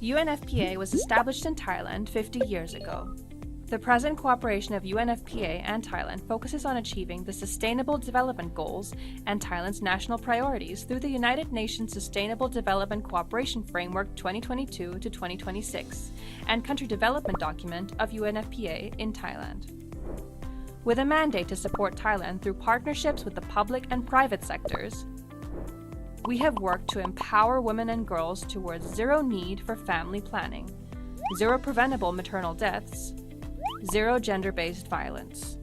UNFPA was established in Thailand 50 years ago. The present cooperation of UNFPA and Thailand focuses on achieving the Sustainable Development Goals and Thailand's national priorities through the United Nations Sustainable Development Cooperation Framework 2022 to 2026 and Country Development Document of UNFPA in Thailand. With a mandate to support Thailand through partnerships with the public and private sectors, we have worked to empower women and girls towards zero need for family planning, zero preventable maternal deaths, zero gender-based violence.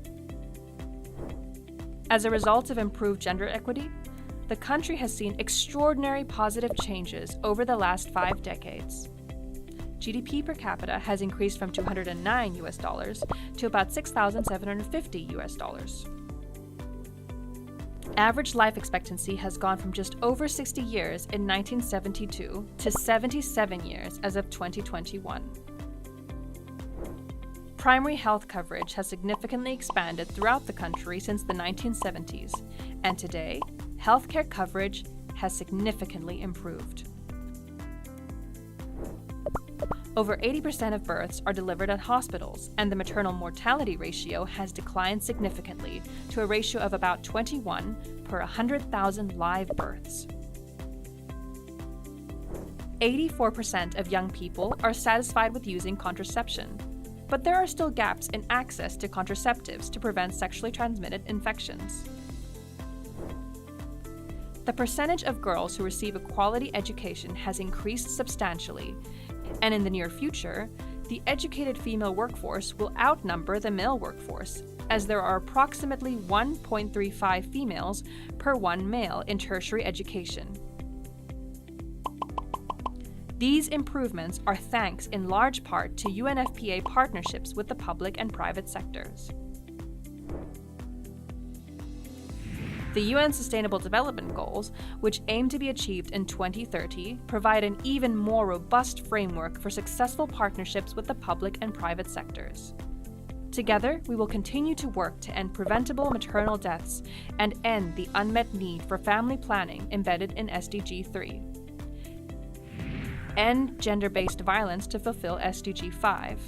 As a result of improved gender equity, the country has seen extraordinary positive changes over the last 5 decades. GDP per capita has increased from $209 to about $6,750. Average life expectancy has gone from just over 60 years in 1972 to 77 years as of 2021. Primary health coverage has significantly expanded throughout the country since the 1970s, and today, healthcare coverage has significantly improved. Over 80% of births are delivered at hospitals, and the maternal mortality ratio has declined significantly to a ratio of about 21 per 100,000 live births. 84% of young people are satisfied with using contraception, but there are still gaps in access to contraceptives to prevent sexually transmitted infections. The percentage of girls who receive a quality education has increased substantially, and in the near future, the educated female workforce will outnumber the male workforce, as there are approximately 1.35 females per 1 male in tertiary education. These improvements are thanks in large part to UNFPA partnerships with the public and private sectors. The UN Sustainable Development Goals, which aim to be achieved in 2030, provide an even more robust framework for successful partnerships with the public and private sectors. Together, we will continue to work to end preventable maternal deaths and end the unmet need for family planning embedded in SDG 3. End gender-based violence to fulfill SDG 5.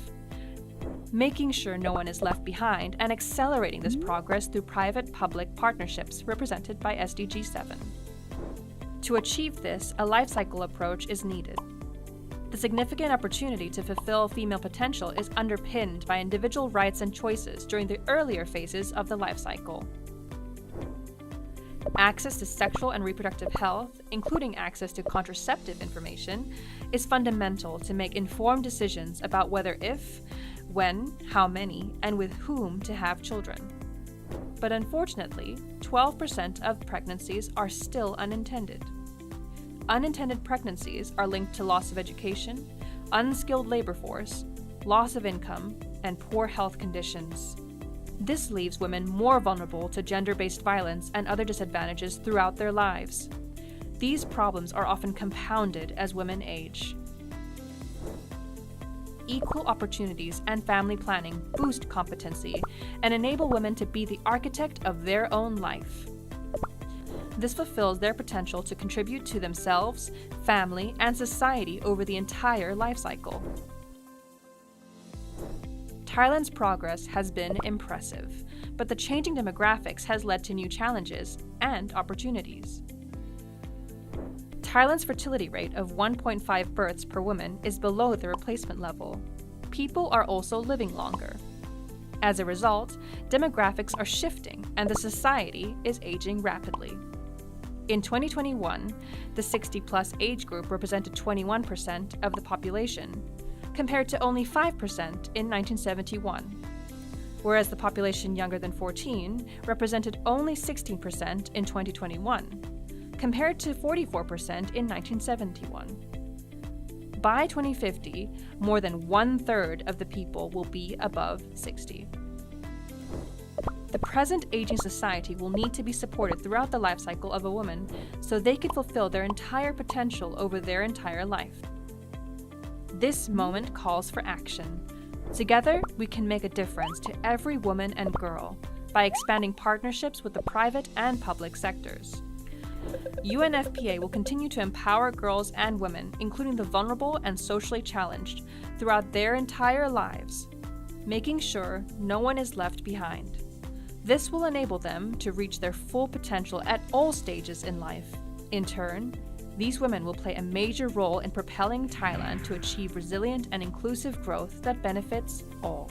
Making sure no one is left behind and accelerating this progress through private-public partnerships represented by SDG 7. To achieve this, a life cycle approach is needed. The significant opportunity to fulfill female potential is underpinned by individual rights and choices during the earlier phases of the life cycle. Access to sexual and reproductive health, including access to contraceptive information, is fundamental to make informed decisions about whether, if, when, how many, and with whom to have children. But unfortunately, 12% of pregnancies are still unintended. Unintended pregnancies are linked to loss of education, unskilled labor force, loss of income, and poor health conditions. This leaves women more vulnerable to gender-based violence and other disadvantages throughout their lives. These problems are often compounded as women age. Equal opportunities and family planning boost competency and enable women to be the architect of their own life. This fulfills their potential to contribute to themselves, family, and society over the entire life cycle. Thailand's progress has been impressive, but the changing demographics has led to new challenges and opportunities. Thailand's fertility rate of 1.5 births per woman is below the replacement level. People are also living longer. As a result, demographics are shifting and the society is aging rapidly. In 2021, the 60-plus age group represented 21% of the population, compared to only 5% in 1971, whereas the population younger than 14 represented only 16% in 2021, compared to 44% in 1971. By 2050, more than 1/3 of the people will be above 60. The present aging society will need to be supported throughout the life cycle of a woman so they can fulfill their entire potential over their entire life. This moment calls for action. Together, we can make a difference to every woman and girl by expanding partnerships with the private and public sectors. UNFPA will continue to empower girls and women, including the vulnerable and socially challenged, throughout their entire lives, making sure no one is left behind. This will enable them to reach their full potential at all stages in life. In turn, these women will play a major role in propelling Thailand to achieve resilient and inclusive growth that benefits all.